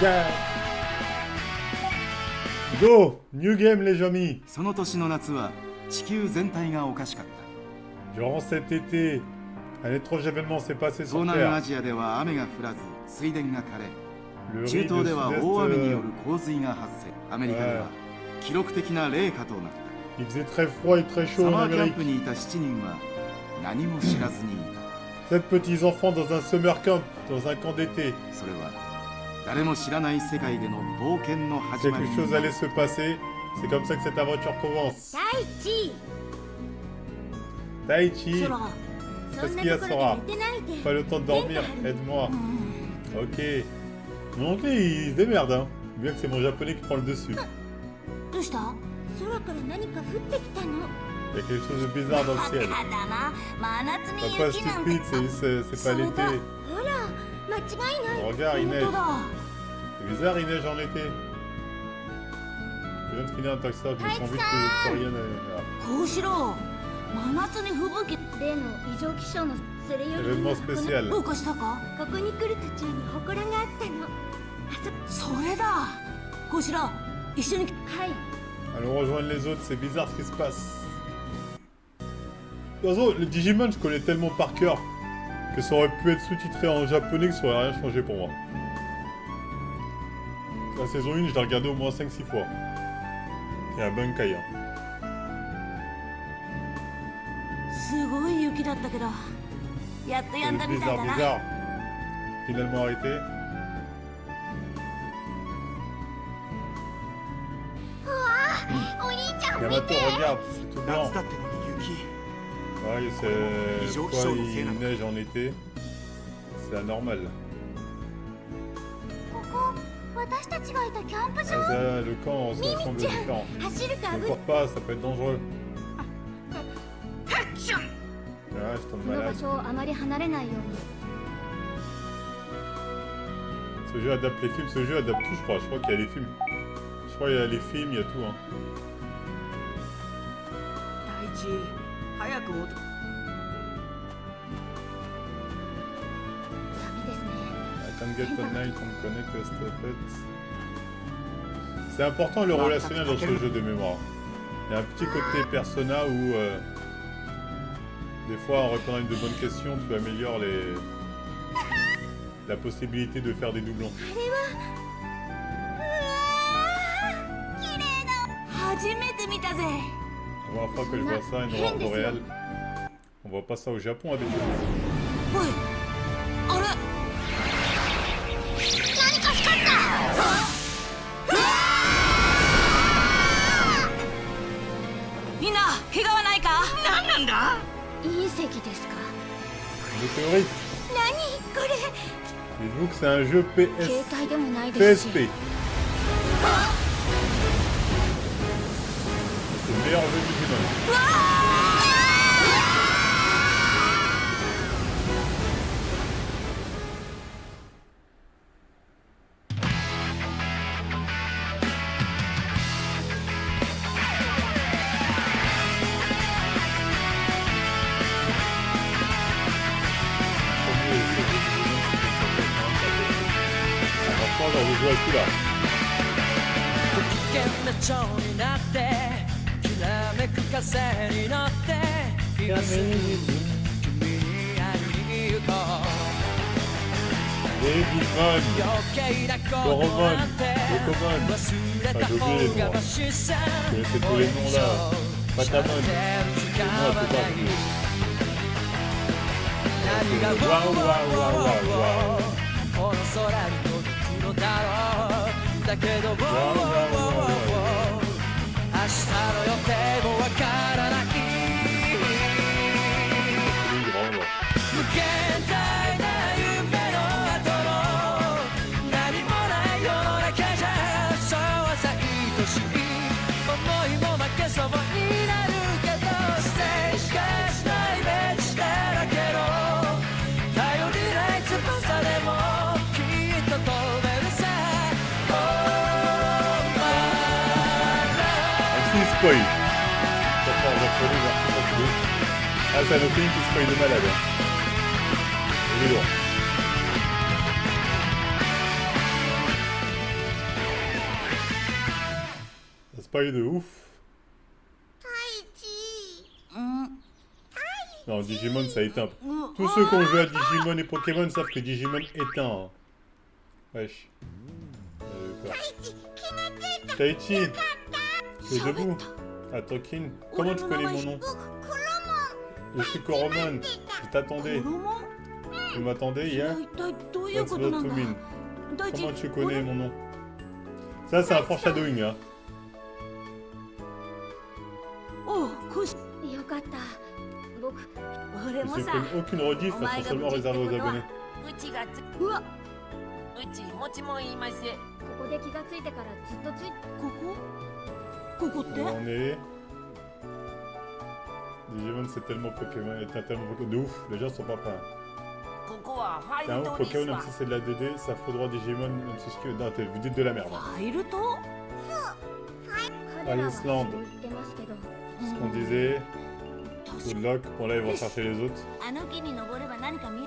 Yeah. Go! New game les amis! その年の夏は地球全体がおかしかった。 Durant cet été, un étrange événement s'est passé 東 sur 南 Terre. アジアでは雨が降らず水田が枯れ、 Le 中 riz 東 de では Sud-Est, 大雨による洪水が発生。アメリカでははい記録的な冷夏となっ il faisait très froid et très た。 chaud サ en マーキャン Amérique. プにいた7人は何も知らずにいた。 7 petits enfants dans un summer camp, dans un camp d'été. それは誰も知らない世界での冒険の始まり Quelque に chose なる allait se passer. C'est comme ça que cette aventure commence. 大地 Taichi, 空 Qu'est-ce qu'il y a, そんなところ Sora? で寝てないで pas le temps de dormir, aide-moi. うん Ok. Mon oncle il se démerde, hein. Bien que c'est mon japonais qui prend le dessus. どうした空から何か降ってきたの Il y a quelque chose de bizarre dans le バ ciel. カだな真夏に Pas 雪なんて stupide, c'est そ pas れだ l'été. ほら間違いない Regarde, il 本 neige. 当だ C'est bizarre, il neige en été. Je viens de finir un taxi, je me sens vite que je peux rien à... こうしろ真夏に吹雪例の異常気象のそれより Événement spécial. どうかしたかここに来る途中に祠があったのそれだこうしろ一緒にはい Allons rejoindre les autres, c'est bizarre ce qui se passe. De toute façon, le Digimon, je connais tellement par cœur que ça aurait pu être sous-titré en japonais que ça aurait rien changé pour moi. La saison 1, je l'ai regardé au moins 5-6 fois. Il y a un Bunkai. Hein. すごい雪だったけどやっとやんだみたい Bizarre, だな bizarre. Finalement arrêté. お兄ちゃん Yamato, regarde, c'est tout blanc. 夏だってのに雪。 Ouais, c'est... Ils ont- Pourquoi ils ont- il neige en été? C'est anormal. ここ私たちがいたキャンプ Ah, 場 ça, le camp ça semble Mimi-chan. différent. 走るか Ne 危 cours pas, ça peut être dangereux. ハクション Ouais, je tombe この場 malade. 所をあまり離れないように Ce jeu adapte les films, ce jeu adapte tout, je crois. Je crois qu'il y a les films. Je crois qu'il y a les films, il y a tout. Hein. 大地早くダメですね I can't get online, can't connect, stop it. C'est important le relationnel dans ce jeu de mémoire. Il y a un petit côté persona où des fois en répondant à une de bonnes questions, tu améliores la possibilité de faire des doublons. あれはうわー綺麗だ初めて見たぜ La première fois que je vois ça, une aurore boréale. On voit pas ça au Japon habituellement. おいあれ何か光ったみんな怪我はないか何なんだ隕石ですか Météorite. 何これ Dites-vous que c'est un jeu PS... 携帯でもないですし PSP. C'est le meilleur jeu du Digimon. Franchement, genre, je joue à tout là. 不機嫌な蝶になってきらめく風に乗って今すぐ君に会いに行こう Digimon. 余計なこドロモンとなんて Dokomon. 忘れた方がマシさ Je connaissais tous les noms là. Patamon. 待ってる時間 Moi, は c'est な pas い plus. 何が Waouh, waouh, waouh, waouh, waouh. この空に届くのだろうだけど Waouh, waouh, waouh, waouh. 明日の予定もわからない Oui, vraiment. 無限大な夢の後の何もない世の中じゃそうはさ愛しい思いも負けそうになるけどステージしかしないイメージだらけど頼りない翼でもきっと飛べるさ Oh my love Un petit spoil. Ça fait un japonais, version japonaise. Ah, c'est un opening qui spoil de malade. Hein. Il est lourd. spoil de ouf. うん Non, Digimon, ça éteint. Tous ceux qui ont joué à Digimon et Pokémon savent que Digimon éteint. Wesh. Taichi, tu es debout. Attends, Kin, comment tu connais mon nom? Je suis Koromon. Je t'attendais. 衣 Tu m'attendais それは hier? 一体どういう What's ことなん that だ to mean? 大地 Comment tu connais mon nom? Ça, c'est un foreshadowing, hein. おうこし よかった僕 俺 Je も sais さ aucune rediff, elles sont seulement réservées aux abonnés. うちがつうわうちもちも言いません。ここで気がついてからずっとついここここって Où on est? Digimon, c'est tellement Pokémon, est tellement Pokémon. De ouf, les gens sont pas prêts. ここはファC'est un イ ouf トです Pokémon, わ même si c'est de la 2D, ça faudra Digimon, même si c'est que. Non, vous dites de la merde. フ Hein. ァイルと彼らは Island そう言ってますけど Ce qu'on disait, 確 Good Luck, bon là ils vont chercher les autres. あの木に登れば何か見え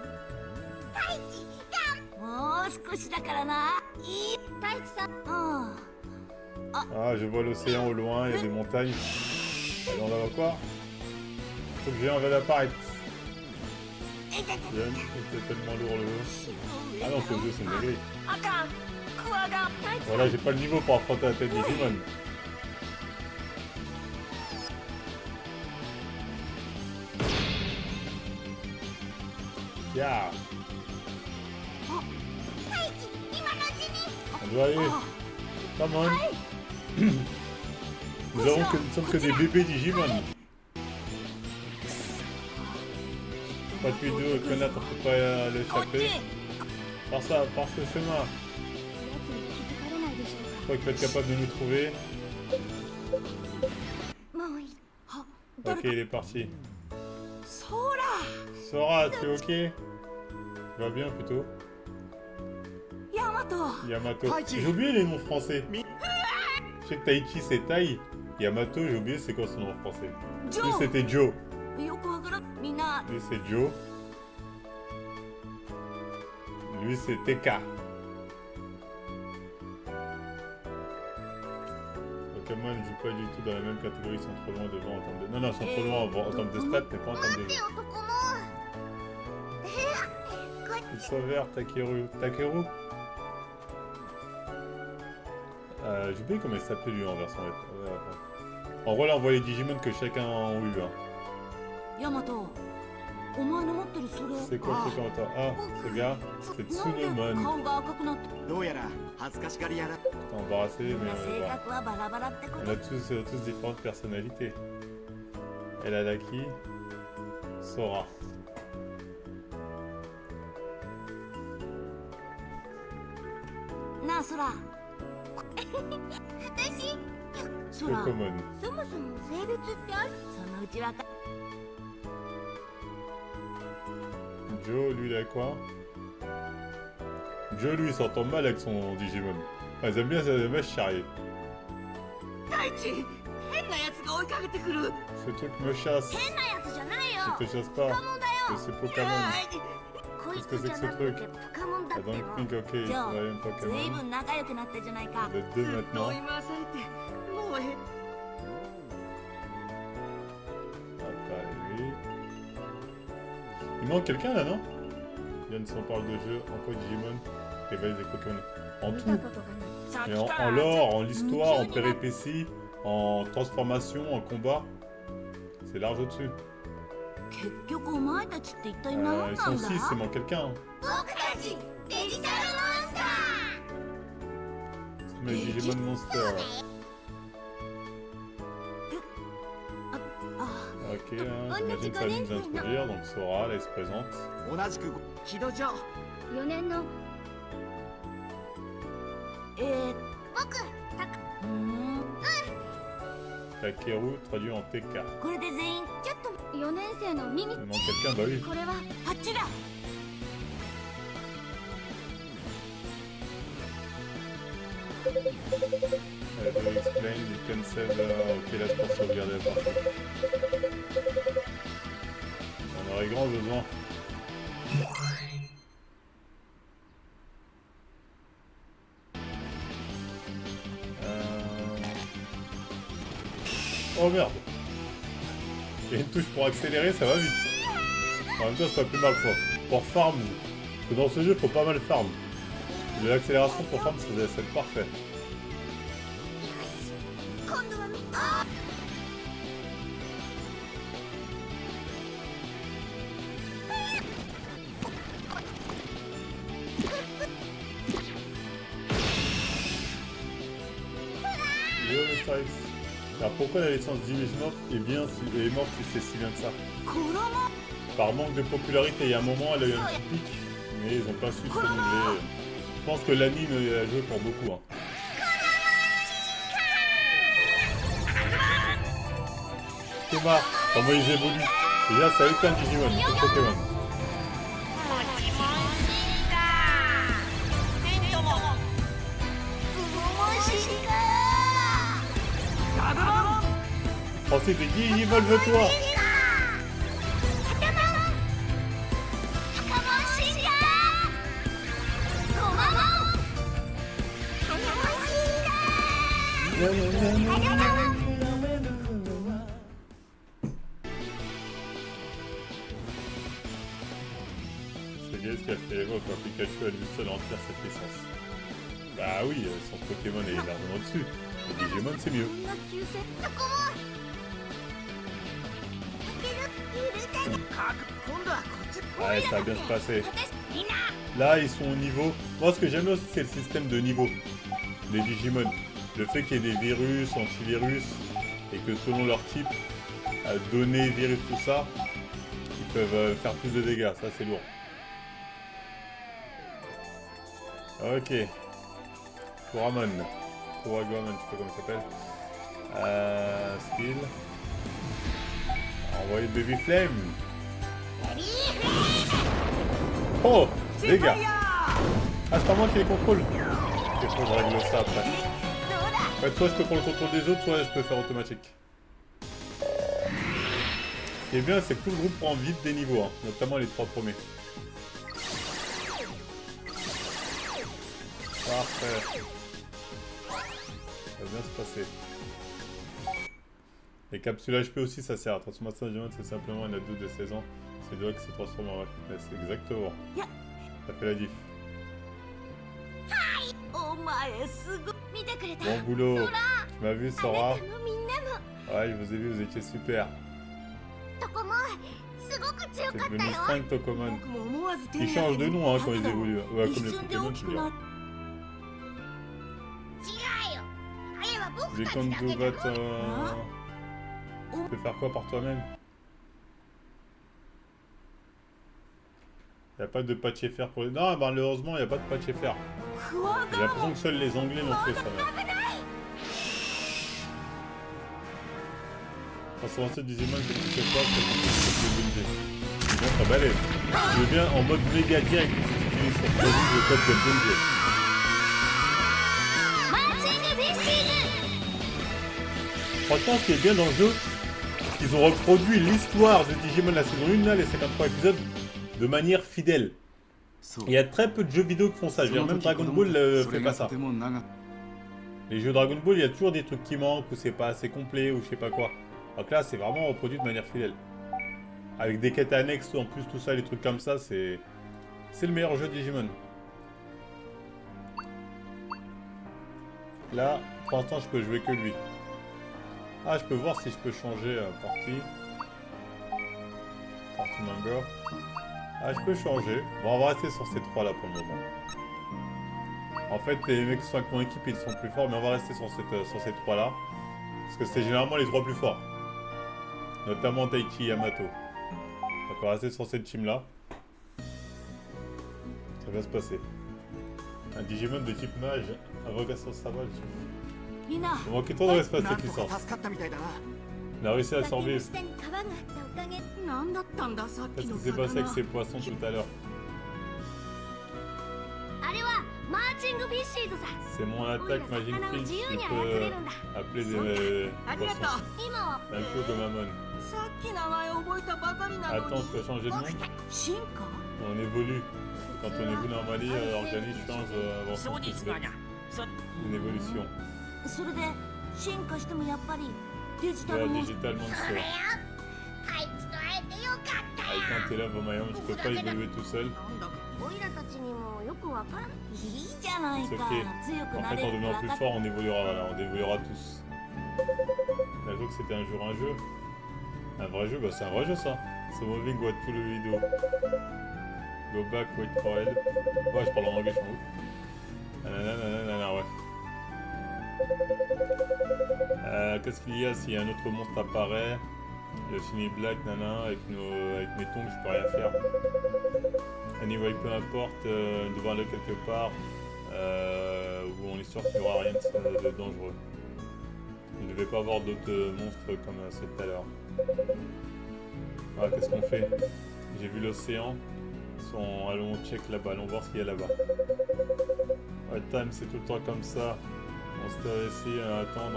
もう少しだからないい太一さん うん Ah, je vois l'océan au loin, il y a des montagnes. Et on va voir quoi? Faut que géant va d'apparaître. Bien, c'était tellement lourd le jeu. Ah non, ce jeu c'est une dinguerie. あかんクワガ Voilà, j'ai pas le niveau pour affronter la tête Digimon. Yeah. On doit aller. Come on. Nous sommes que des bébés Digimon. Pas de vidéo, connaître, on peut pas こっち l'échapper. Par ça, par ce chemin. やつに気づかれないでしょう Je crois qu'il va être capable de nous trouver. かもういい あ Ok, 誰か il est parti. そら Sora, tu es ok? Tu vas bien plutôt? ヤマト Yamato. Taichi. J'ai oublié les noms français. Je sais que Taichi c'est Tai. Yamato, j'ai oublié c'est quoi son nom français. ジ Lui ョ c'était Joe. ーよくわからんみんな Lui c'est Joe. Lui c'est TK. Pokémon ne joue pas du tout dans la même catégorie, ils sont trop loin devant en termes de... Non, non, ils sont trop loin en termes de stats, mais pas en termes de jeu. 男も Ils sont verts, Takeru. Takeru? J'ai oublié comment il s'appelait lui en version... En gros là on voit les Digimon que chacun a eu. Hein. ヤマトお前の持ってるそれ C'est quoi le truc en toi? Ah, ce gars, c'est なんで Tsunemon. 顔が赤くなってどうやら恥ずかしがり屋だ T'es embarrassé, みん mais な性 voilà. 格はバラバラってこ On と a tous différentes personnalités. Elle a la qui? Sora. なあそら私そら Pokémon. そもそも性別ってあるそのうちわか Joe, lui, il a quoi? Joe, lui, il s'entend mal avec son Digimon. Ah, ils aiment bien ces mèches charriées. 大地変なやつが追いかけてくる Ce truc me chasse. 変なやつじゃないよ Je te chasse pas. Je suis Pokémon. こい Qu'est-ce que つ c'est じゃ que な ce くて truc? ポカモンだ Ah, って donc, の Pink, ok, il Joe, travaille un ずい Pokémon. ぶん仲良くなったじゃないか Vous êtes deux ずっ maintenant. と追い回されてもうえ Après, lui. Il manque quelqu'un là, non? Yann, si on parle de jeu, en quoi Digimon rivalise avec Pokémon? En 見 tout. たことがない さっ Mais き en, か en ら lore, en l'histoire, en péripéties, en transformation, en combat, c'est large au-dessus. 結局お前たちって一体何な Ils ん sont だ 6, il manque quelqu'un. 僕たちデジタルモンスタ C'est mes Digimon Monster. あ Ok, hein, j'imagine que ça va nous introduire, donc Sora, là, il se présente. 同じく木戸城ー4年の僕たくふーん Takeru, traduit en TK. これで全員ちょっと4年生のミミ Il manque quelqu'un, bah oui. これはあっちだ Do you explain, you can save, ok, là, je pense sauvegarder la partie. On aurait grand besoin. Oh merde. Il y a une touche pour accélérer, ça va vite. En même temps, c'est pas plus mal quoi. Pour farm. Parce que dans ce jeu, faut pas mal farm. De l'accélération pour farm, ça va être parfait. Yo, Mr. X. Alors pourquoi la licence Jimmy est morte si c'est si bien que ça? Par manque de popularité, il y a un moment elle a eu un petit pic, mais ils n'ont pas su se renouveler. Je pense que l'anime a joué pour beaucoup. Hein. C'est marrant, comment ils évoluent. Déjà ça a eu plein de Digimon, c'est Pokémon. Français de qui ils veulent toi? C'est Gaze qui a fait évoque quand Pikachu a lui seul remplir cette licence. Bah oui, son Pokémon est largement au-dessus. Le Digimon c'est mieux. Ouais, ça va bien se passer. Là, ils sont au niveau... Moi, ce que j'aime aussi, c'est le système de niveau des Digimon. Le fait qu'il y ait des virus, antivirus, et que selon leur type, données, virus, tout ça, ils peuvent faire plus de dégâts. Ça, c'est lourd. Ok. Kuramon. Kuramon, je sais pas comment il s'appelle. Skill. Envoyer Baby Flame. Oh, dégâts. Ah, c'est pas moi qui les contrôle. Ok, faut que je règle ça après. En fait, soit je peux prendre le contrôle des autres, soit je peux faire automatique. Ce qui est bien, c'est que tout le groupe prend vite des niveaux, hein, notamment les 3 premiers. Parfait. Ça va bien se passer. Les capsules HP aussi, ça sert. Transformation Digimon, c'est simplement un adulte de 16 ans. C'est doigt qui se transforme en fitness. Exactement. Ça fait la diff. Bon boulot. Tu m'as vu, Sora? Ouais, je vous ai vu, vous étiez super. C'est devenu 5 Tokomon. Ils changent de nom hein, quand ils évoluent. Ouais, comme les Pokémon, je veux dire. J'ai quand tu peux faire quoi par toi-même? Il n'y a pas de patch FR pour les... Non, malheureusement, il n'y a pas de patch FR. J'ai l'impression que seuls les Anglais l'ont fait, ça même. Transformation de Digimon, c'est tout ce soir, c'est Bungie. Ils vont très balèze. Je veux bien en mode méga direct, si tu utilises sur produit le code de Bungie. Franchement, ce qui est bien dans le jeu, c'est qu'ils ont reproduit l'histoire de Digimon la saison 1, là, les 53 épisodes, de manière fidèle. Il y a très peu de jeux vidéo qui font ça. Je veux dire, même Dragon Ball ne fait pas ça. Les jeux Dragon Ball, il y a toujours des trucs qui manquent, ou c'est pas assez complet, ou je sais pas quoi. Donc là, c'est vraiment reproduit de manière fidèle. Avec des quêtes annexes, en plus, tout ça, les trucs comme ça, c'est le meilleur jeu Digimon. Là, pour l'instant, je peux jouer que lui. Ah, je peux voir si je peux changer partie. Partie member. Ah, je peux changer. Bon, on va rester sur ces 3 là pour le moment. En fait, les mecs qui sont avec mon équipe, ils sont plus forts, mais on va rester sur ces 3 là. Parce que c'est généralement les 3 plus forts. Notamment Taichi et Yamato. Donc on va rester sur cette team là. Ça va se passer. Un Digimon de type mage, invocation Saval. Il manquait trop de l'espace cette licence. Il a réussi à survivre. Qu'est-ce qui s'est passé avec ces poissons tout à l'heure? C'est mon attaque Magic Fish qui peut appeler des poissons. Un peu comme Amon. Attends, tu as changé de nom? On évolue. Quand on évolue normalement, l'organisme change avant son une évolution. デジタ Ouais, ルモンス Digital Monster. あいつと会えてよかったよ Ah, quand t'es là, Vomayam, je peux pas évoluer tout seul. なんだかオイラたちにもよくわからんいいじゃない C'est か ok. 強く En な fait, れ en る devenant わ plus かっ fort, on évoluera, voilà, on évoluera tous. Là, je vois que c'était un jeu. Un vrai jeu, bah c'est un vrai jeu ça. So moving, what to the video. Go back, wait for help. Ouais, je parle en anglais, je suis en ouf. Nanana, ouais. Qu'est-ce qu'il y a si un autre monstre apparaît? Le Shiny Black, nana, avec mes tongs, je peux rien faire. Anyway, peu importe, devant-le quelque part, où on est sûr qu'il n'y aura rien de dangereux. Il ne devait pas avoir d'autres monstres comme ceux tout à l'heure. Ah, qu'est-ce qu'on fait? J'ai vu l'océan. Allons check là-bas, allons voir ce qu'il y a là-bas. Ouais, time, c'est tout le temps comme ça. On se terre ici, on attend,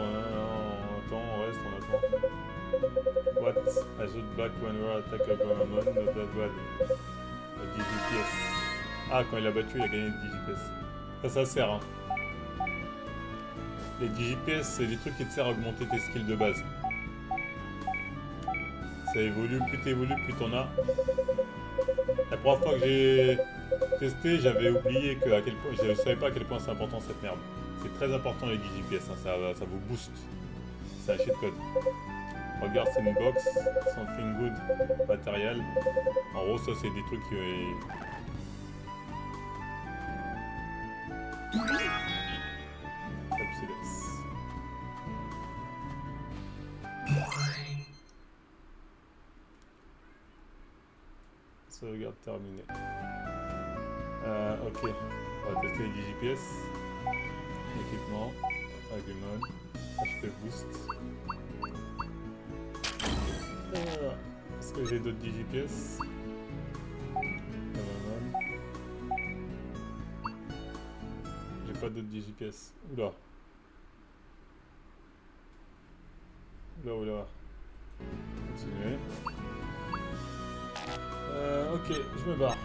on reste, on attend. What? I shoot back when we attack a Goemon, not that bad. 10 GPS. Ah, quand il a battu, il a gagné 10 GPS. Ça sert, hein. Les 10 GPS, c'est des trucs qui te servent à augmenter tes skills de base. Ça évolue, plus t'évolues, plus t'en as. La première fois que j'ai testé, j'avais oublié que à quel point, je savais pas à quel point c'est important cette merde. C'est très important les 10 GPS, hein, ça vous booste. C'est un cheat code. Regarde, c'est une box, something good, matériel. En gros, ça c'est des trucs qui... Sauvegarde terminée. Ok, on va tester les 10 GPS. Équipement, Agumon, HP Boost. Est-ce que j'ai d'autres 10 GPS? J'ai pas d'autres 10 GPS. Oula. Oula. Continuez. Ok, je me barre.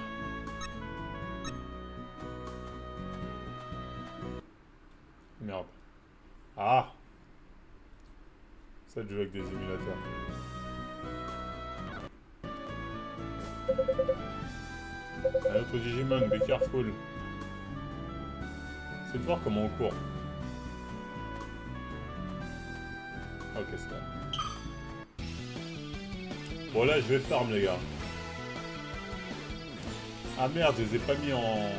Merde. Ah! Ça, de jouer avec des émulateurs. Un autre Digimon, be careful. C'est de voir comment on court. Ok, c'est là. Bon, là, je vais farm, les gars. Ah merde, je les ai pas mis en...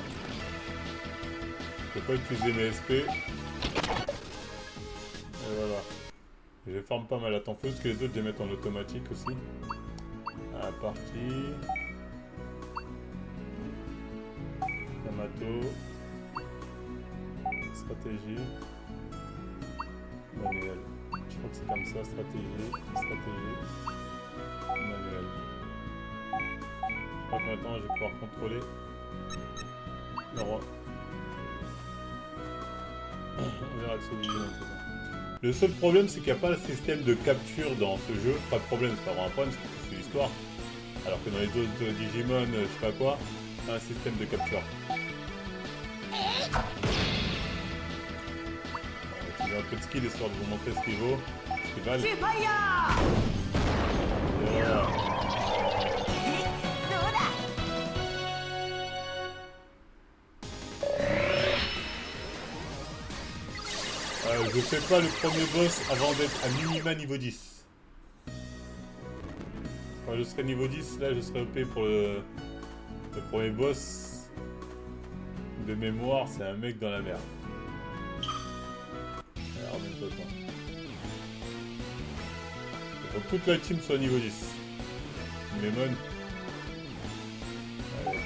Je peux pas utiliser mes SP. Et voilà. Je farm pas mal. Attends, faut juste que les autres je les mette en automatique aussi. Ah, parti. Yamato. Stratégie. Manuel. Je crois que c'est comme ça, stratégie. Manuel. Je crois que maintenant je vais pouvoir contrôler le roi. On verra ce vidéo. Le seul problème c'est qu'il n'y a pas le système de capture dans ce jeu. Pas de problème, c'est pas vraiment un problème, c'est l'histoire. Alors que dans les autres Digimon, je sais pas quoi, il y a un système de capture. On va utiliser un peu de skill histoire de vous montrer ce qu'il vaut, ce qu'il valent. Yeah. Je fais pas le premier boss avant d'être à minima niveau 10. Quand je serai niveau 10, là je serai OP pour le premier boss. De mémoire, c'est un mec dans la merde. Alors, même pas quoi. Faut que toute la team soit niveau 10. Lemon. Allez.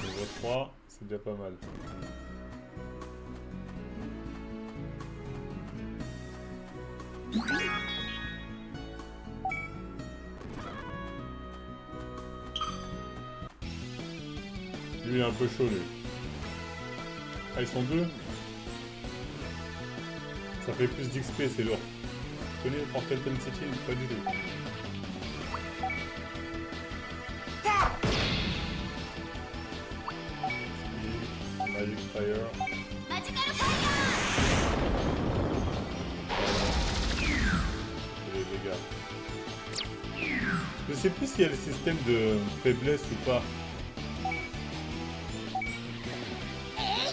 Niveau 3, c'est déjà pas mal. Lui il est un peu chaud lui. Ah ils sont deux. Ça fait plus d'XP, c'est lourd. Tu connais Forgotten City? Pas du tout. Fire. マジカルファイLes dégâts. Je sais plus s'il y a le système de faiblesse ou pas.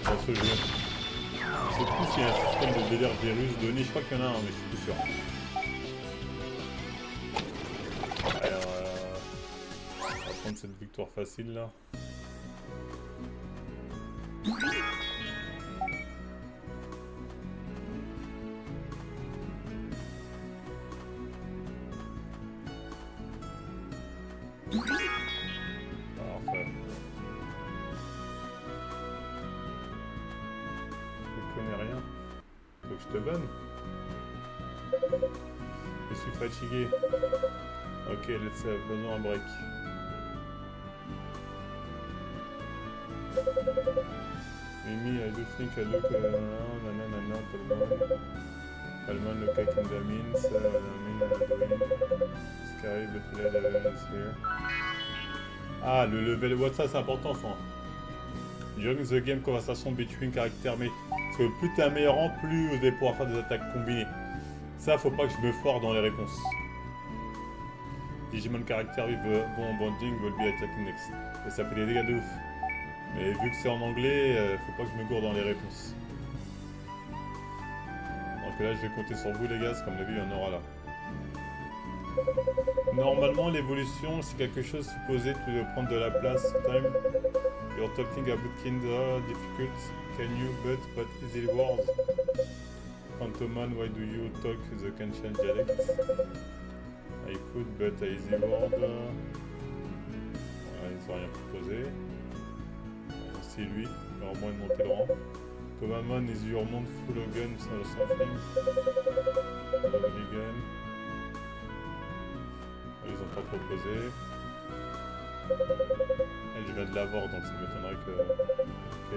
Dans ce jeu. Je sais plus s'il y a un système de délire virus donné. Je crois qu'il y en a un, mais je suis plus sûr. Alors, on va prendre cette victoire facile là. Parfait. Je connais rien. Faut que je te banne. Je suis fatigué. Ok, let's have besoin d'un break. Mimi, I do think I look nanana, Palman look like in the means, Scary, but the level is here. Ah, le level, what ça c'est important ça. During the game, conversation between caractères, mais parce que plus t'es un meilleur rang, plus vous allez pouvoir faire des attaques combinées. Ça, faut pas que je me foire dans les réponses. Digimon caractère with bon bonding will be attacking next. Et ça fait des dégâts de ouf. Mais vu que c'est en anglais, faut pas que je me gourde dans les réponses. Donc là, je vais compter sur vous les gars, comme d'habitude, il y en aura là. Normalement, l'évolution, c'est quelque chose supposé de prendre de la place. Time, you're talking about kinder difficult. Can you but easy words? Phantoman, why do you talk the Kenshin dialect? I could, but easy word. Voilà, ils ont rien proposé. C'est lui, il aura moins de monter le rang. Commandman is your mount full of guns or something. Lovely gun. Ils ont pas proposé. Elle, je viens de l'avoir donc ça m'étonnerait que. Ok.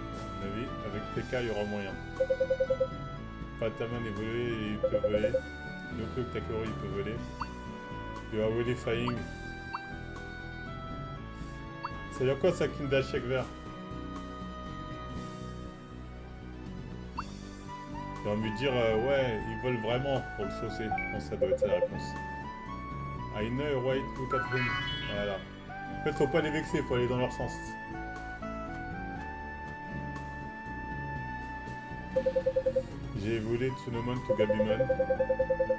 À mon avis, avec PK il y aura moyen. Pataman est volé et il peut voler. Yoko Takoro il peut voler. You are really flying. Ça veut dire quoi ça, Kinda chèque vert? J'ai envie de dire, ouais, ils volent vraiment pour le saucer. Je pense que ça doit être ça la réponse. I know, right, look at him. Voilà. En fait, faut pas les vexer, faut aller dans leur sens. J'ai évolué Tsunomon to Gabumon.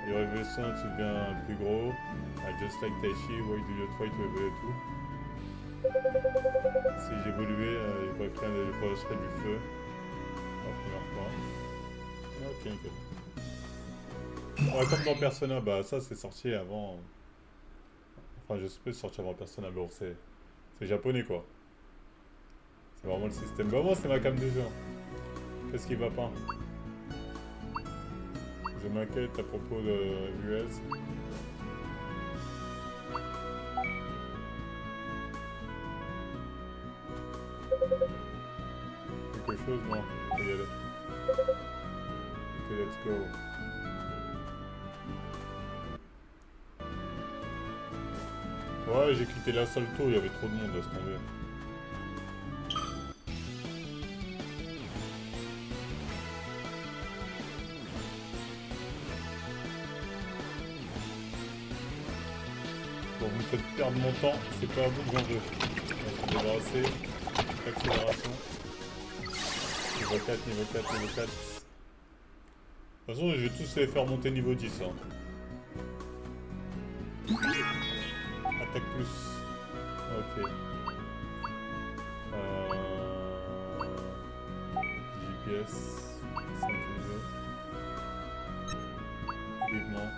Your evolution, tu deviens plus gros. I just like Taishi, why do you try to evolve too? Si j'évoluais, je serais du feu. La première fois. Ok, ok. Ouais, comme dans Persona, bah ça c'est sorti avant. Enfin, je sais pas si c'est sorti avant Persona, mais bon, c'est japonais quoi. C'est vraiment le système. Bah, moi, c'est ma cam de jeu. Qu'est-ce qui va pas? Je m'inquiète à propos de US. Quelque chose? Non, on peut y aller. Ok, let's go. Ouais, j'ai quitté la salle tôt, il y avait trop de monde à se tomber. Bon, vous me faites perdre mon temps, c'est pas à vous que j'en veux. On va se débarrasser. Accélération. Niveau 4, niveau 4, niveau 4. De toute façon, je vais tous les faire monter niveau 10. Hein. Attaque plus. Ok. GPS. Synthétisé. Vivement.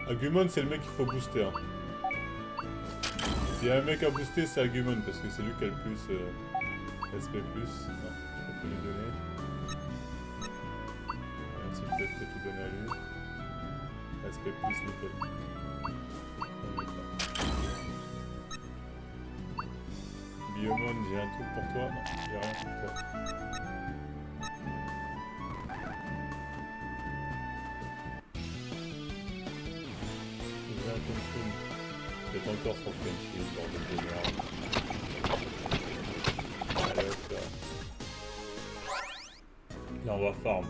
Agumon, c'est le mec qu'il faut booster. Hein. S'il y a un mec à booster, c'est Agumon parce que c'est lui qui a le plus SP+. Non, je peux plus lui donner. Si je peux peut-être tout donner à lui. SP+, nickel. Biomon, j'ai un truc pour toi. Non, j'ai rien pour toi. J'ai un Kenshin. C'est encore sur Kenshin, bordel de merde. Allez, hop. ça. Là, on va farm.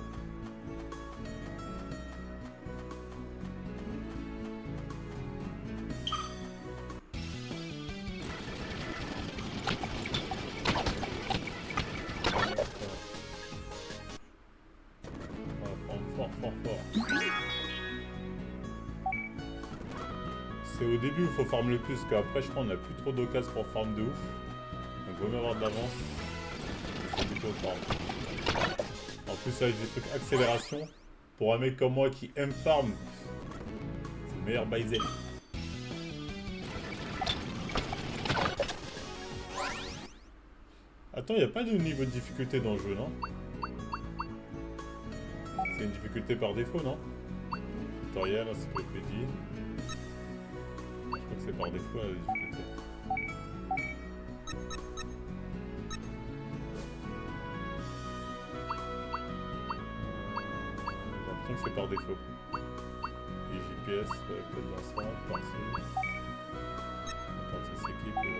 C'est au début où il faut farm le plus, qu'après je crois on a plus trop d'occasions pour farm de ouf. Donc vaut mieux avoir de l'avance. C'est plutôt farm. En plus avec des trucs accélération, pour un mec comme moi qui aime farm, c'est le meilleur baiser. Attends, il a pas de niveau de difficulté dans le jeu, non? C'est une difficulté par défaut, non? Tutoriel, encyclopédie. Je crois que c'est par défaut la difficulté. J'ai l'impression que c'est par défaut. Et GPS, peut-être dans ça, partie. Partie s'équipe, ouais.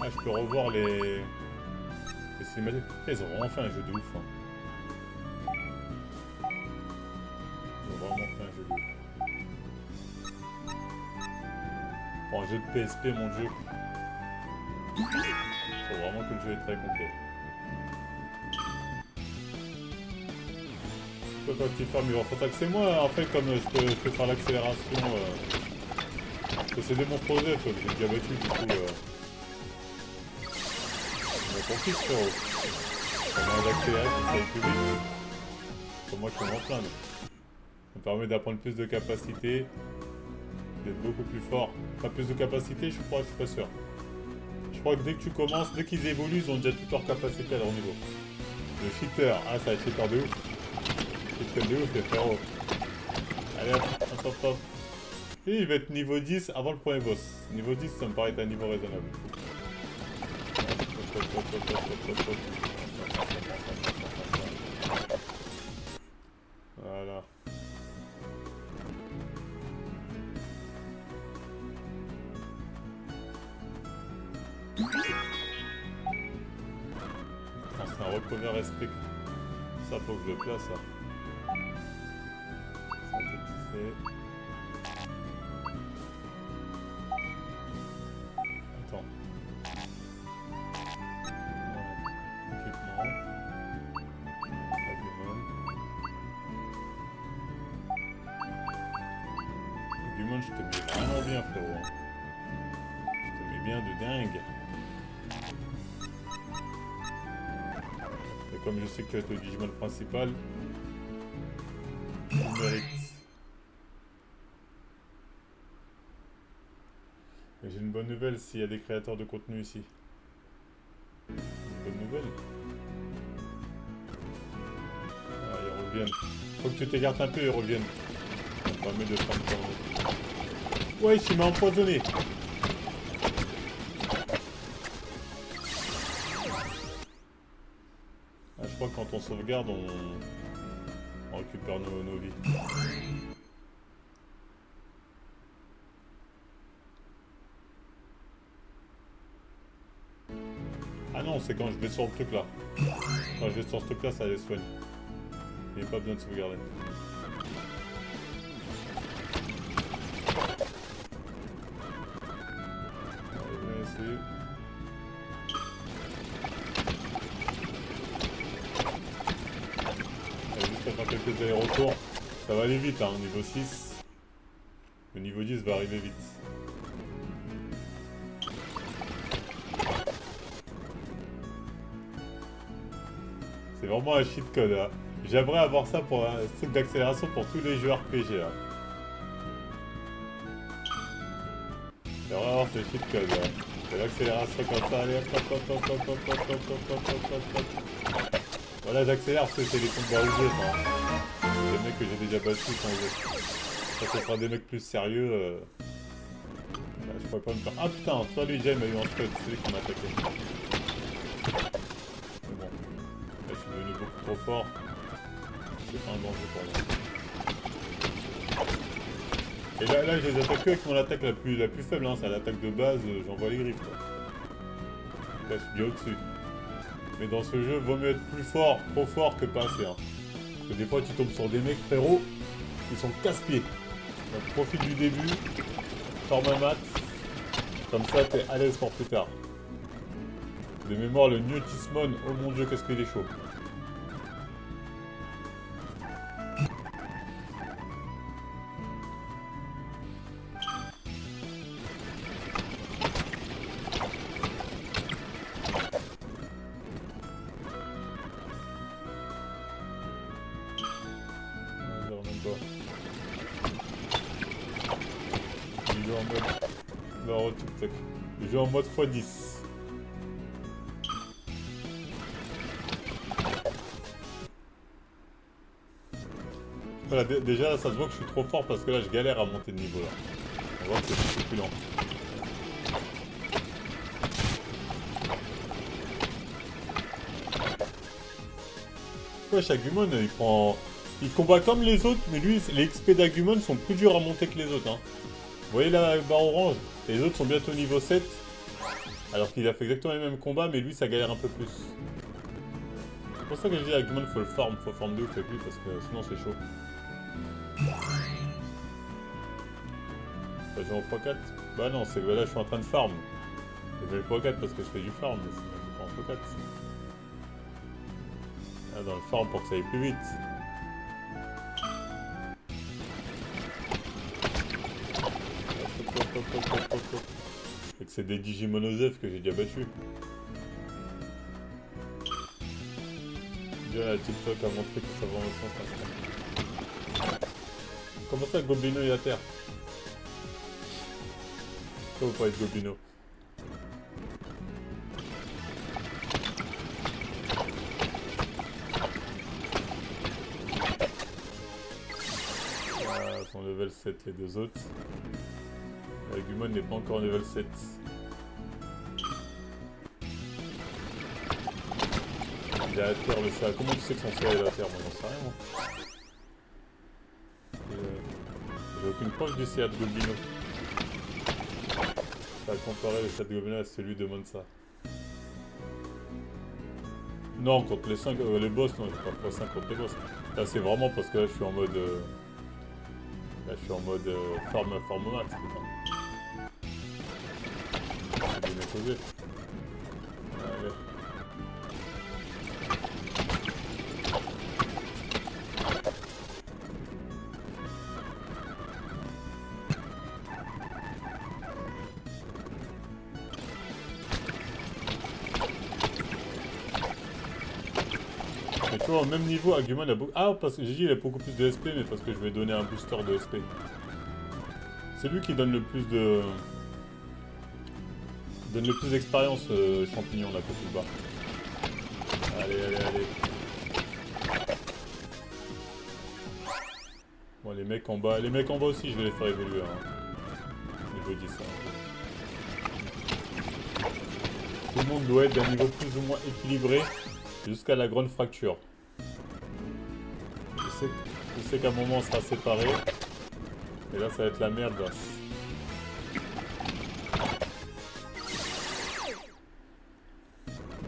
Ah, je peux revoir les cinématiques. Ils ont vraiment fait un jeu de ouf. Hein. Ils ont vraiment fait un jeu de ouf. Pour un jeu de PSP, mon dieu. Je trouve vraiment que le jeu est très complet. Quand tu fermes, il faut taxer moi. Après, comme je peux faire l'accélération, je peux céder mon projet, j'ai déjà battu du coup. Ton fils, frérot. Comment d'accélérer pour aller plus vite. Pour moi, je peux m'en plaindre. Ça me permet d'apprendre plus de capacité, d'être beaucoup plus fort. Pas plus de capacité, je crois, je suis pas sûr. Je crois que dès que tu commences, dès qu'ils évoluent, ils ont déjà toute leur capacité à leur niveau. Le cheater, ah, ça va être cheater de ouf. Cheater de ouf, les frérots. Allez hop, hop, hop, hop. Et il va être niveau 10 avant le premier boss. Niveau 10, ça me paraît être un niveau raisonnable. Voilà. C'est un recover respect. Ça faut que je le place ça. Synthétiser. Attends. Je te mets vraiment bien, frérot. Je te mets bien de dingue. Et comme je sais que tu as le Digimon principal, tu le mérites. Mais j'ai une bonne nouvelle s'il y a des créateurs de contenu ici. Une bonne nouvelle. Ah, ils reviennent. Faut que tu t'écartes un peu, ils reviennent. Ça me permet de prendre ton... Ouais, il m'a empoisonné. Ah, je crois que quand on sauvegarde, on récupère nos vies. Ah non, c'est quand je vais sur le truc là. Quand je vais sur ce truc là, ça les soigne. Il n'y a pas besoin de sauvegarder. Juste faire quelques allers-retours. Ça va aller vite, hein, au niveau 6. Le niveau 10 va arriver vite. C'est vraiment un cheat code. Hein. J'aimerais avoir ça pour un truc d'accélération pour tous les jeux RPG. Hein. J'aimerais avoir ce cheat code. Hein. C'est l'accélération comme ça, allez hop hop hop hop hop hop hop hop hop hop hop hop. Voilà, j'accélère parce que c'est les combats osés, hein. Les mecs que j'ai déjà battus sont osés. Quand ce sera des mecs plus sérieux, là, je pourrais pas me faire... Ah putain, toi lui déjà il m'a eu en spot, c'est lui qui m'a attaqué. Mais bon, là je suis devenu beaucoup trop fort. c'est pas un danger pour moi. Et là je les attaque que avec mon attaque la plus faible, hein. C'est l'attaque de base, j'envoie les griffes. Quoi. Là, je suis bien au-dessus. Mais dans ce jeu, vaut mieux être plus fort, trop fort que pas assez. Hein. Parce que des fois, tu tombes sur des mecs, frérot, qui sont casse-pieds. Donc profite du début, forme un max, comme ça t'es à l'aise pour plus tard. De mémoire, le Newtismon, oh mon dieu, qu'est-ce qu'il est chaud. Je joue en mode x10. Voilà, déjà là ça se voit que je suis trop fort parce que là je galère à monter de niveau là. On voit que c'est beaucoup plus lent. Wesh, Agumon il combat comme les autres, mais lui les XP d'Agumon sont plus durs à monter que les autres. Hein. Vous voyez la barre orange? Les autres sont bientôt niveau 7. Alors qu'il a fait exactement les mêmes combats, mais lui ça galère un peu plus. C'est pour ça que je dis à Agumon faut le farm 2 ou fait plus parce que sinon c'est chaud. Bah j'ai en x4. Bah non, c'est là je suis en train de farm. Je vais le x4 parce que je fais du farm, mais sinon je pas en x4. Ah, dans le farm pour que ça aille plus vite. Et que c'est des Digimon Osef que j'ai déjà battu. Déjà la TikTok a montré que ça va dans le sens. Comment ça Goblino est à terre? Pourquoi vous parlez de Goblino? Ah, ils sont level 7 les deux autres. Agumon n'est pas encore level 7. Il est à terre le CA. Comment tu sais que son CA est à terre? Moi j'en sais rien. Moi. J'ai aucune preuve du CA de Goblino. Ça va comparer le CA de Goblino à celui de Monsa. Non, contre les 5, les boss, non, j'ai pas pris 5 contre les boss. Là c'est vraiment parce que là je suis en mode... Là je suis en mode farm max, putain. Allez. Mais tu vois, au même niveau, Agumon a beaucoup... Ah, parce que j'ai dit il a beaucoup plus de SP, mais parce que je vais donner un booster de SP. C'est lui qui donne le plus de... Donne le plus d'expérience, champignon là, côté bas. Allez. Bon, les mecs en bas aussi, je vais les faire évoluer. Hein. Niveau 10. Hein. Tout le monde doit être d'un niveau plus ou moins équilibré jusqu'à la grande fracture. Je sais qu'à un moment on sera séparés. Et là, ça va être la merde. Là.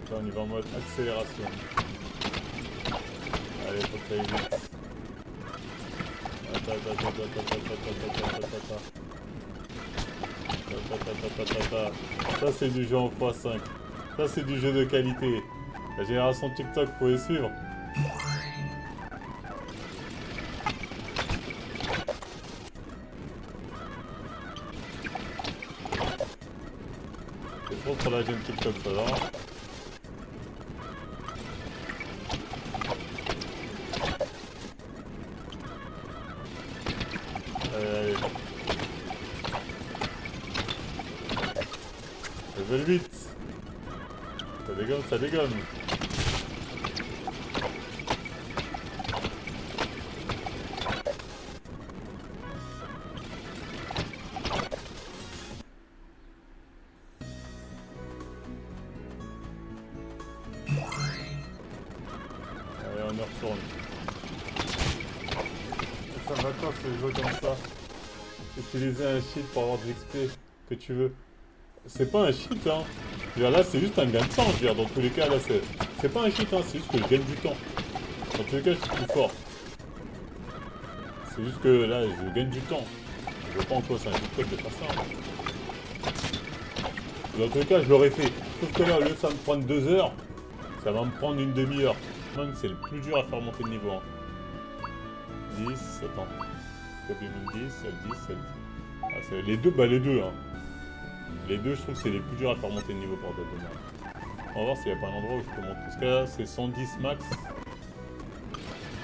Là, on y va en mode accélération. Allez, faut que ça aille vite. Ça, c'est du jeu en x5. Ça, c'est du jeu de qualité. La génération TikTok, vous pouvez suivre. C'est trop pour la chaîne TikTok, ça va. Allez. Level 8. Ça dégonne. Allez, on y retourne. Ça va quoi ces jeux comme ça? Utiliser un cheat pour avoir de l'XP que tu veux. C'est pas un cheat hein. Je veux dire, là c'est juste un gain de temps. Je veux dire, dans tous les cas là c'est pas un cheat hein, c'est juste que je gagne du temps. Dans tous les cas je suis plus fort. C'est juste que là je gagne du temps. Je vois pas en quoi c'est un cheat code de faire ça. Hein. Dans tous les cas je l'aurais fait. Sauf que là au lieu de ça me prendre 2 heures, ça va me prendre une demi-heure. Même c'est le plus dur à faire monter le niveau. Hein. 10, attends. C'est 2010, celle 10, celle 10. Ah, c'est les deux, les deux. Hein. Les deux, je trouve que c'est les plus durs à faire monter le niveau pour date de mort. On va voir s'il n'y a pas un endroit où je peux monter. Parce que là, c'est 110 max. Là,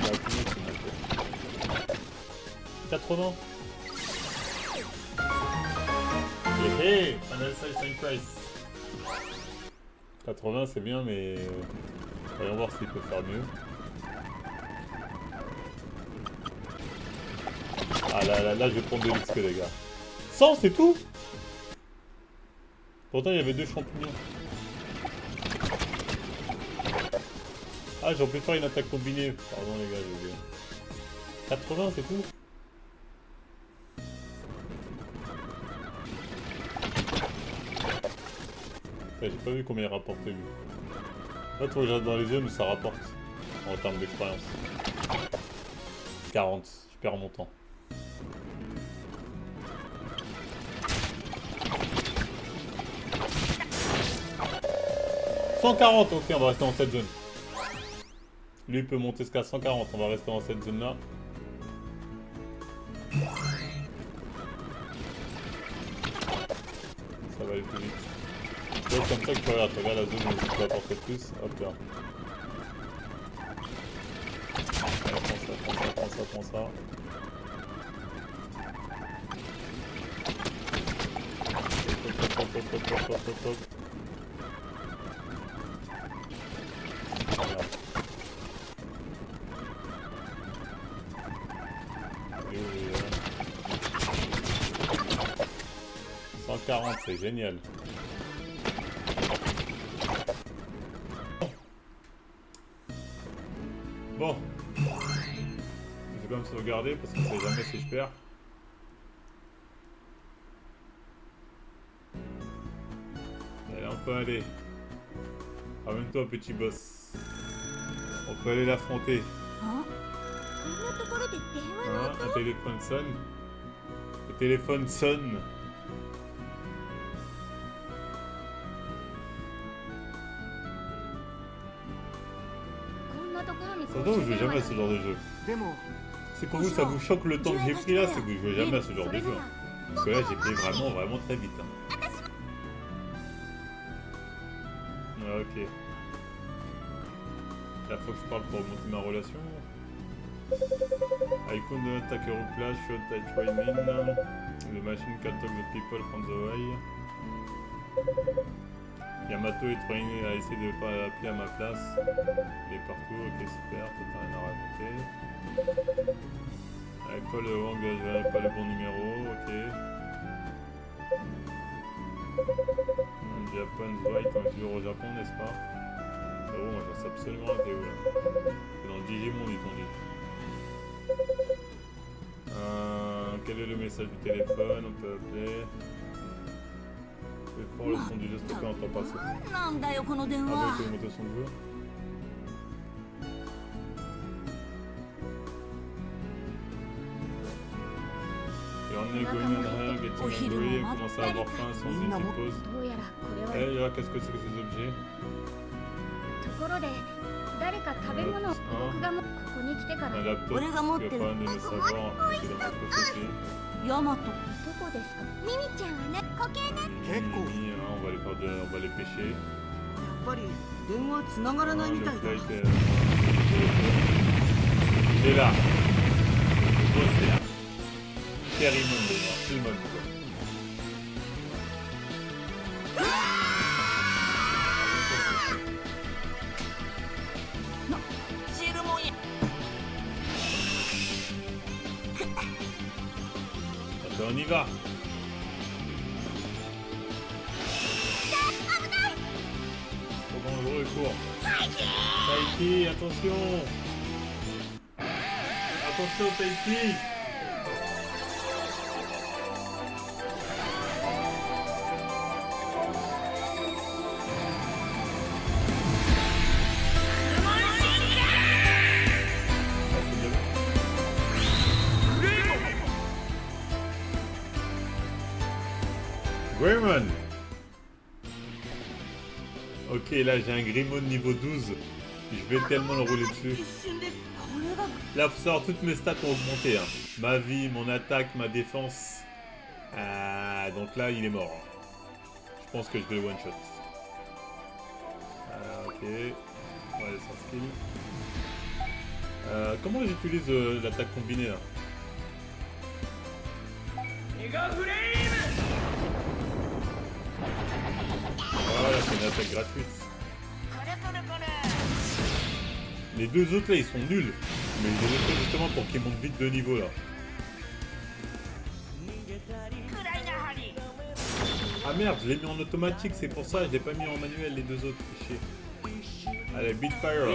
combien tu montes 80. Hé, Final Size Price. 80, c'est bien, mais... voyons voir s'il peut faire mieux. Ah là, je vais prendre de l'XP les gars. 100 c'est tout. Pourtant il y avait 2 champignons. Ah j'ai pu faire une attaque combinée. Pardon les gars, j'ai vu. 80 c'est tout. J'ai pas vu combien il rapportait lui. Là tu regardes dans les yeux mais ça rapporte. En termes d'expérience. 40, je perds mon temps. 140, ok, on va rester dans cette zone. Lui il peut monter jusqu'à 140, on va rester dans cette zone là. Ça va aller plus vite. C'est comme ça que tu regardes la zone où tu peux apporter plus. Hop là. Allez, prends ça. Hop. Voilà. 140, c'est génial. Bon. Je vais quand même sauvegarder parce qu'on sait jamais si je perds. Allez, on peut aller. Ramène-toi, petit boss. On peut aller l'affronter. Hein, un téléphone sonne. Le téléphone sonne. Pourtant, je joue jamais à ce genre de jeu. Si pour vous ça vous choque le temps que j'ai pris là, c'est que vous jouez jamais à ce genre de jeu. Parce que là, j'ai pris vraiment très vite. Hein. Ah, ok. Là, faut que je parle pour monter ma relation. I couldn't attack a reply, should I try me? The machine can talk the people from the way. Yamato est traîné à essayer de pas appeler à ma place. Il est partout, ok super, tout un rien à raconter. Avec pas le Wang, pas le bon numéro, ok. Japan's White, on est toujours au Japon, n'est-ce pas? Oh, moi j'en sais absolument t'es où là? C'est dans le Digimon, ils t'ont dit. Quel est le message du téléphone? On peut appeler. Je vais prendre le son du jeu stocké en temps passé. Ah bah il faut monter le son de jeu. Et on est going on her, getting angry, on commence à avoir faim sans une petite pause. Eh, qu'est-ce que c'est que ces objets? Un laptop, tu es capable de le savoir, c'est dans votre côté. On va les pêcher. Et là, c'est là. Terry Mondo, c'est le mode. On y va. Trop dangereux et court. Taiki, attention. Attention Taiki. Greymon. Ok, là j'ai un Greymon niveau 12. Je vais tellement le rouler dessus. 一瞬でこれが Là, faut savoir, toutes mes stats ont augmenté. Hein. Ma vie, mon attaque, ma défense. Donc là, il est mort. Je pense que je vais le one-shot. Ok. Ouais, sans skill. Comment j'utilise l'attaque combinée là? Voilà, c'est une attaque gratuite. Les deux autres là, ils sont nuls. Mais je les ai fait justement pour qu'ils montent vite de niveau là. Ah merde, je l'ai mis en automatique, c'est pour ça, je l'ai pas mis en manuel les deux autres, c'est chier. Allez, Beatfire.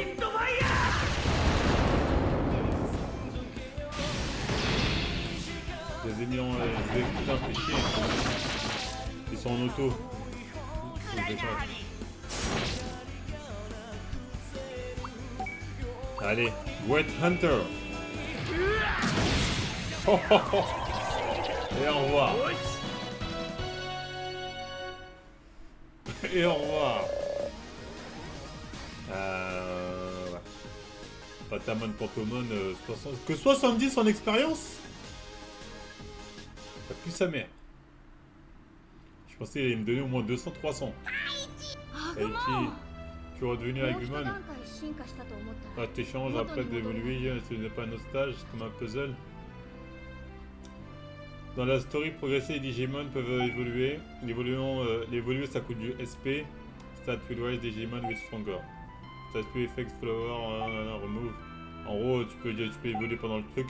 Je les ai mis en... putain, c'est chier. Ils sont en auto. Faut que je les fasse. Allez, Wet Hunter. Oh, oh, oh. Et au revoir. Et au revoir. Ouais. Patamon Pokémon, 60... que 70 en expérience. Ça pue sa mère. Je pensais qu'il allait me donner au moins 200-300. Taichi, tu es redevenu Agumon. 段階進化したと思ったら Ah, t'échanges après d'évoluer, ce n'est pas un stage, comme un puzzle. Dans la story progressée, les Digimon peuvent évoluer. L'évoluer, ça coûte du SP. Stat will rise Digimon with stronger. Stat will effect flower, remove. En gros, tu peux évoluer pendant le truc.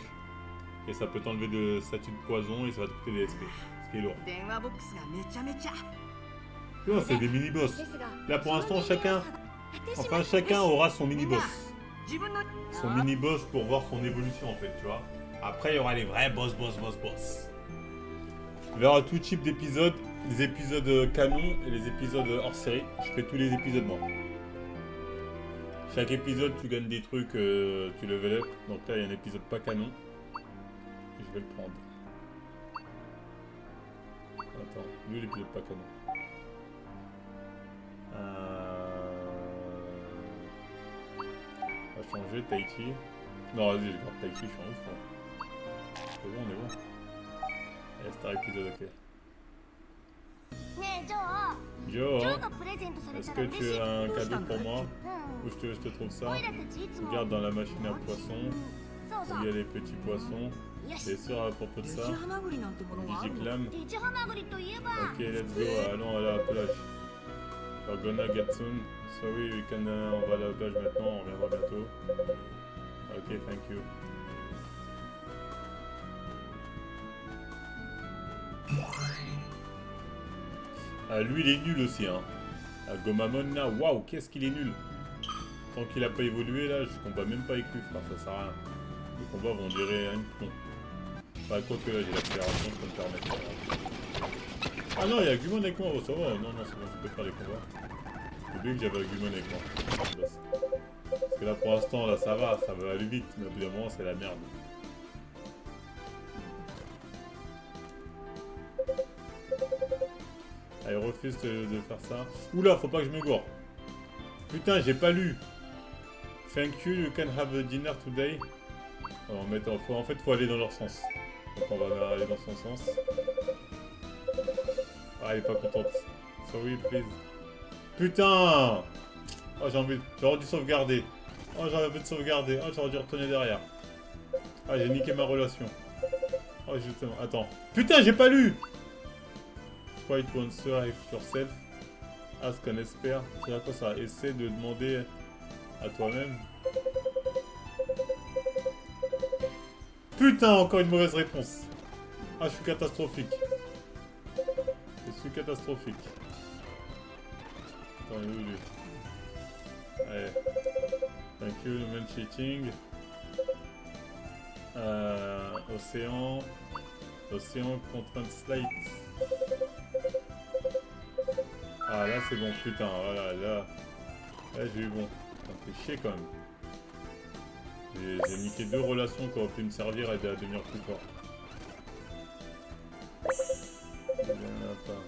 Et ça peut t'enlever de statut de poison et ça va te coûter des SP. Ce qui est lourd. 電話ボックスがめちゃめちゃ Non, c'est des mini-boss. ですが Là, pour l'instant, chacun... 私 Enfin, chacun aura son mini-boss. 自分の Son mini-boss pour voir son évolution, en fait, tu vois. Après, il y aura les vrais boss. Il y aura tout type d'épisodes, les épisodes canon et les épisodes hors série. Je fais tous les épisodes moi. Chaque épisode, tu gagnes des trucs, tu level up. Donc là, il y a un épisode pas canon. Je vais le prendre. Attends, lui l'épisode pas canon. On va changer Taichi. Non, vas-y, je garde Taichi, je suis en ouf. C'est bon, on est bon. Et Star épisode, ok. ねえジョー Joe, ジョ hein, ーがプレゼントされ est-ce たら que 嬉 tu しい as un どうした cadeau んだ pour moi? う Où je te trouve ん ça? オイラたちいつも Regarde dans la machine à poissons, そうそ où il y a う les petits poissons. よ T'es し sûr à propos de デジ ça? ハマグリなんてものがあるの Digiclam. デジハマグリといえば Ok, let's go, allons à la plage. We're gonna get soon. Sorry, we can, on va à la plage maintenant, on reviendra bientôt. Ok, thank you. Ah, lui il est nul aussi, hein. Ah, Gomamon là, waouh, qu'est-ce qu'il est nul. Tant qu'il a pas évolué là, je combats même pas avec lui, frère, ça sert à rien. Les combats vont durer un plomb. Pas quoi que là, j'ai l'accélération, je peux me permettre. Ah non, il y a Agumon avec moi, oh, ça va, non, c'est bon, je peux faire les combats. J'ai oublié que j'avais Agumon avec moi. Parce que là, pour l'instant, là, ça va aller vite, mais au bout d'un moment, c'est la merde. Ah, il refuse de faire ça. Oula, faut pas que je me gourre. Putain, j'ai pas lu. Thank you, you can have a dinner today. Alors, en fait, faut aller dans leur sens. Donc, on va aller dans son sens. Ah, elle est pas contente. Sorry, please. Putain! Oh, j'aurais dû sauvegarder. Oh, j'aurais envie de sauvegarder. Oh, j'aurais dû retourner derrière. Ah, j'ai niqué ma relation. Oh, justement. Attends. Putain, j'ai pas lu! Quite answer yourself. Ask an expert. C'est à quoi ça? Essaie de demander à toi-même. Putain, encore une mauvaise réponse. Ah, je suis catastrophique. Je suis catastrophique. Attends, il est où lui? Allez. Thank you, no man cheating. Océan. Océan contrainte slate. Ah là c'est bon, putain, voilà, là j'ai eu bon. Ça me fait chier quand même. J'ai niqué deux relations qui auraient pu me servir à devenir plus fort. Il y en a pas.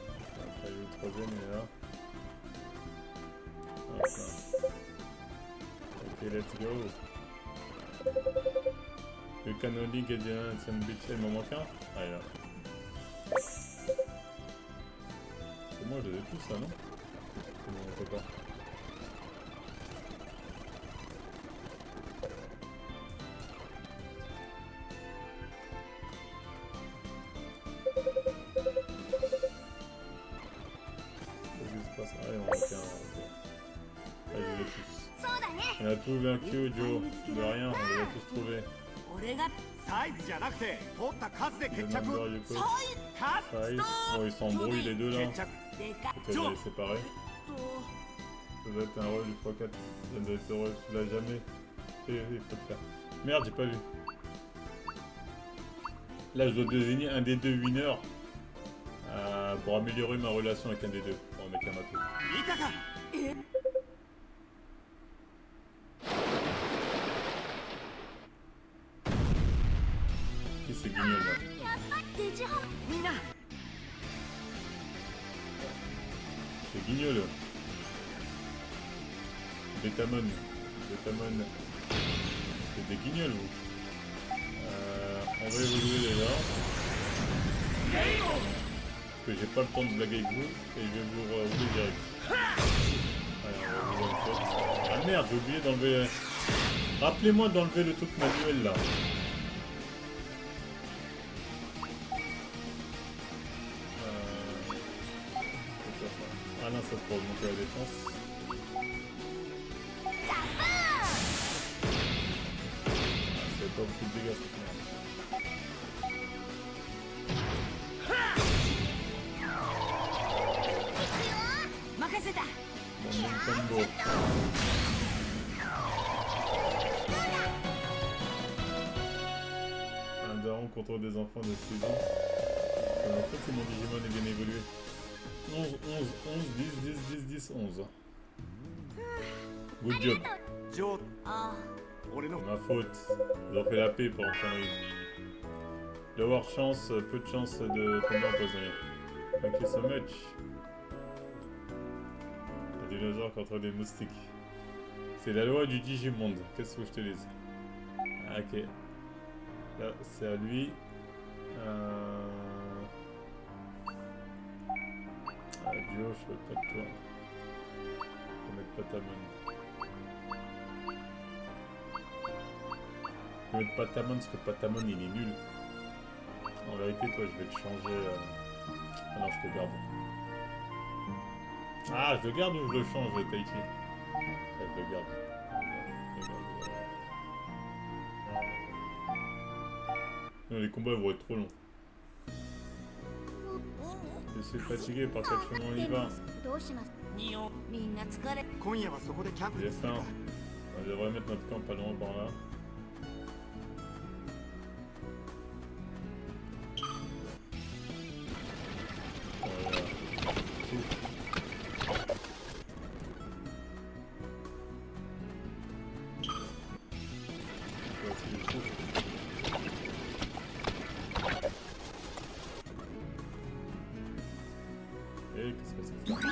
troisième il est là. Hop là. Ok, let's go. Le Canoli, Gadian, Sandwich, il m'en manque un. Ah, il est là. C'est moi, je les ai tous, ça, non? C'est bon, on peut pas. Qu'est-ce qui se passe? Ah, il m'en manque un. Ok. Ah, je les ai tous. そうだね On a tout vaincu, Joe. De rien, on les a tous trouvés. 俺がサイズじゃなくて取った数で Le 決着 number, you サ could. イ Size. Bon, ils s'embrouillent les deux là. 決着でかPeut-être les séparer. と Ça doit être un rôle du x4. Ça doit être heureux. Tu l'as jamais fait, il faut le faire. Merde, j'ai pas vu. Là, je dois désigner un des deux winners pour améliorer ma relation avec un des deux. Pour un mec à matou. 見たか Qui c'est Guignol là? デジハみんな C'est Guignol. Betamon. Betamon. C'est des guignols vous. On va évoluer les gars. Parce que j'ai pas le temps de blaguer avec vous. Et je vais vous rouler direct. Allez, on va vous faire. Ah merde, j'ai oublié d'enlever... Rappelez-moi d'enlever le truc manuel là. Ah non, ça c'est pour augmenter la défense. C'est pas beaucoup de dégâts cette merde. 任せた Bon, même combo. Un daron contrôle des enfants de 6 ans. En fait, c'est mon Digimon est bien évolué. 11, 11, 11, 10, 10, 10, 10, 11. Good job. ジョーあ俺の C'est ma faute. Ils ont fait la paix pour un connerie. D'avoir chance, peu de chance de tomber empoisonné. Thank you so much. Les dinosaures contre les moustiques. C'est la loi du Digimonde. Qu'est-ce que je te dise? Ah, ok. Là, c'est à lui. Ah, Dio, je veux pas de toi. Je vais mettre Patamon. Je vais mettre Patamon parce que Patamon il est nul. En vérité, toi, je vais te changer. Ah non, je te garde. Ah, je le garde ou je le change, Taichi? Ouais, je le garde. Je le garde. Non, les combats vont être trop longs. Je suis fatigué, par quel chemin on y va? どうしますみんな疲れ今夜はそこでキャンプ J'ai でする faim. か On devrait mettre notre camp pas loin par là. Voilà. Voici le souffle. Et qu'est-ce que c'est que ça?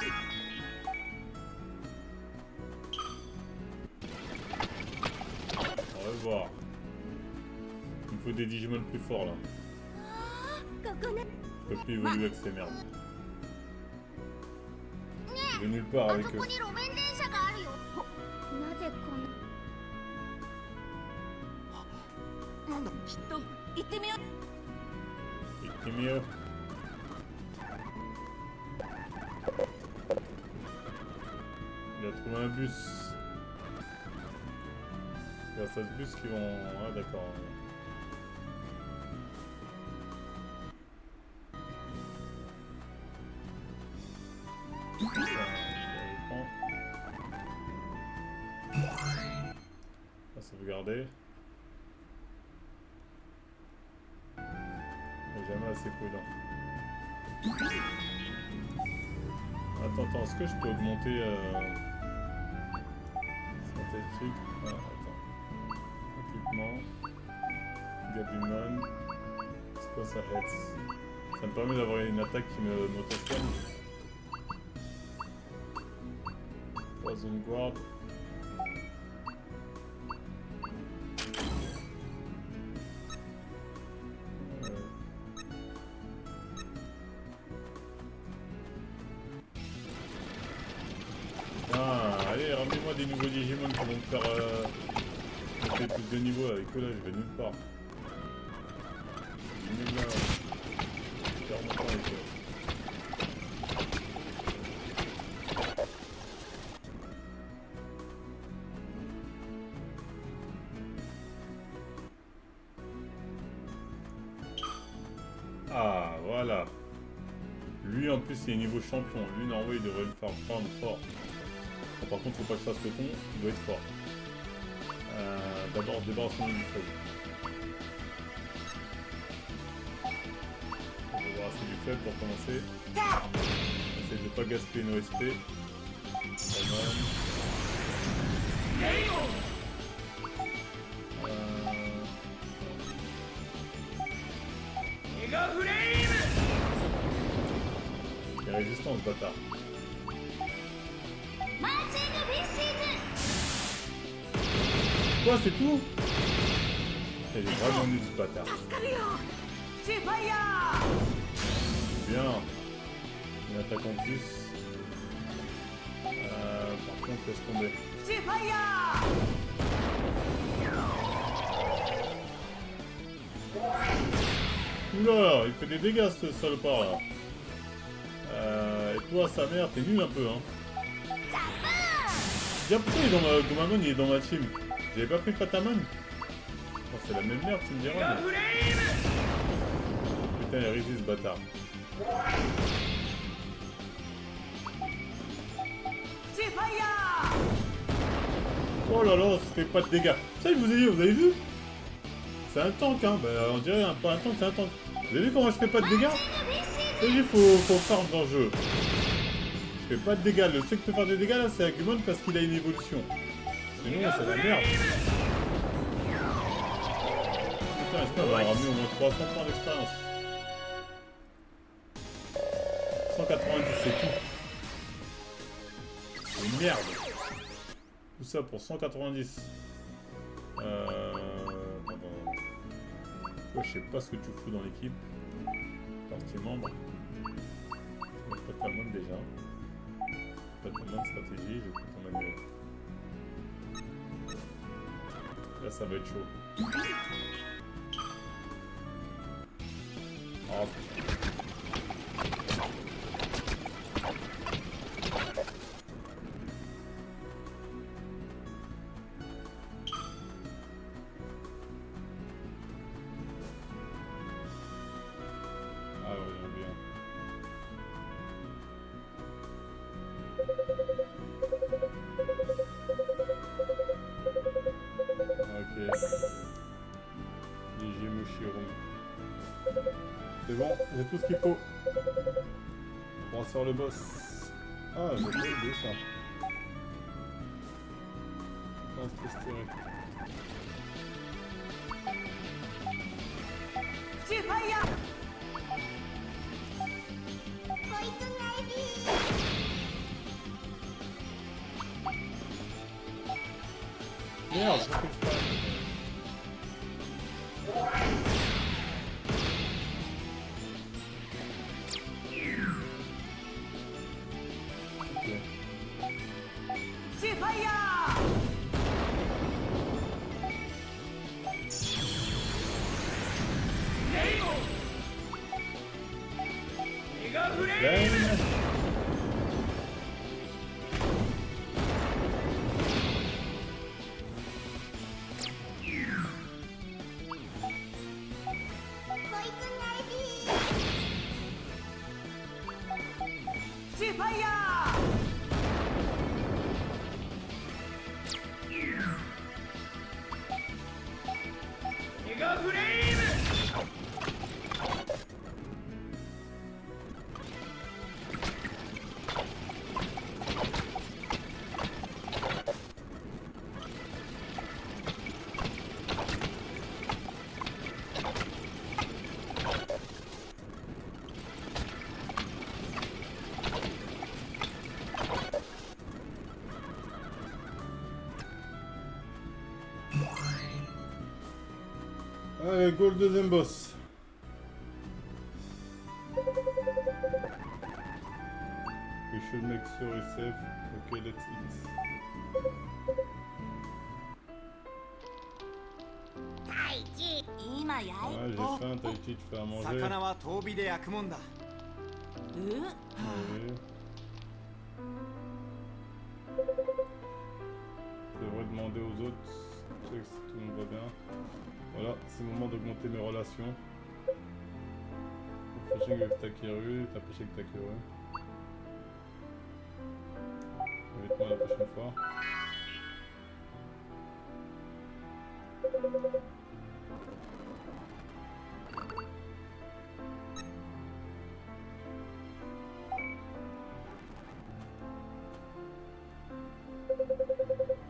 On va voir. Il me faut des Digimon plus forts là. ここね Je peux plus évoluer avec ces merdes. Je vais nulle part あ avec そ eux. こに路面電車があるよなぜこんななんだきっと行ってみよう Et Kimio. Il a trouvé un bus. Grâce à ce bus qu'ils vont... Ah d'accord. Ça, je le prends. On va sauvegarder. Mais jamais assez prudent. Attends, est-ce que je peux augmenter synthétique? Ah, attends. Équipement. Gabumon. C'est quoi ça, Heads? Ça me permet d'avoir une attaque qui me m'auto-soigne. なんだ Ça me permet d'avoir une attaque qui me m'auto-soigne. きっと Ça me permet d'avoir une attaque qui me m'auto-soigne. こ今夜はそこでキャンプでするか Ça zone guard. Ah, allez, ramenez-moi des nouveaux Digimon qui vont me faire monter plus de niveau avec eux là, je vais nulle part. Nul là. Clairement pas avec eux. Ah, voilà. Lui en plus c'est niveau champion. Lui normalement il devrait le faire prendre fort. Bon, par contre faut pas que je fasse le con, il doit être fort. D'abord débarrassons-nous du faible. On va débarrasser du faible pour commencer. On essaye de pas gaspiller nos SP. Pas mal. Il est résistant ce bâtard. マーチングフィッシーズ Quoi, c'est tout? Elle est vraiment nulle ce bâtard. 助かるよシーファイヤー Bien. Une attaque en plus. Par contre, laisse tomber. シーファイヤー Oula, il fait des dégâts ce salopard là. Et toi, sa mère, t'es nul un peu, hein. Bien, pourquoi il est dans ma... Gomamon, il est dans ma team? J'avais pas pris Patamon? Oh, c'est la même merde, tu me diras. Mais... Putain, il résiste ce bâtard. シーファイヤ Oh là là, ça fait pas de dégâts. Ça, je vous ai dit, vous avez vu? C'est un tank, hein. Bah, on dirait pas un tank, c'est un tank. Vous avez vu comment je fais pas de dégâts? C'est dit, faut farm dans le jeu. Je fais pas de dégâts. Le seul qui peut faire des dégâts là, c'est Agumon parce qu'il a une évolution. Sinon, c'est la merde. Putain, est-ce qu'on va ramener au moins 300 points d'expérience? 190, c'est tout. C'est une merde. Tout ça pour 190. Pardon. Toi, je sais pas ce que tu fous dans l'équipe. Partie membre. Patamon déjà. Patamon stratégie, je vais ton manuel. Là, ça va être chaud. Oh. Ah ouais, bien. Ok. Digimushiro. C'est bon, j'ai tout ce qu'il faut. On va faire le boss. Ah, j'ai pas oublié ça. Non, c'est stylé. シーファイヤーポイズンアイビー Merde, je fais exprès. Ok. シーファイヤ Flame. Allez, go le deuxième boss. We should make sure it's safe. Ok, let's eat. 今焼い Ouais, j'ai faim, Taichi, tu fais à manger. 魚は遠火で焼くもんだ。え Oui. Je devrais demander aux autres, check si tout le monde va bien. Voilà, c'est le moment d'augmenter mes relations. Fishing avec Takeru, t'as pêché avec Takeru. Invite-moi la prochaine fois.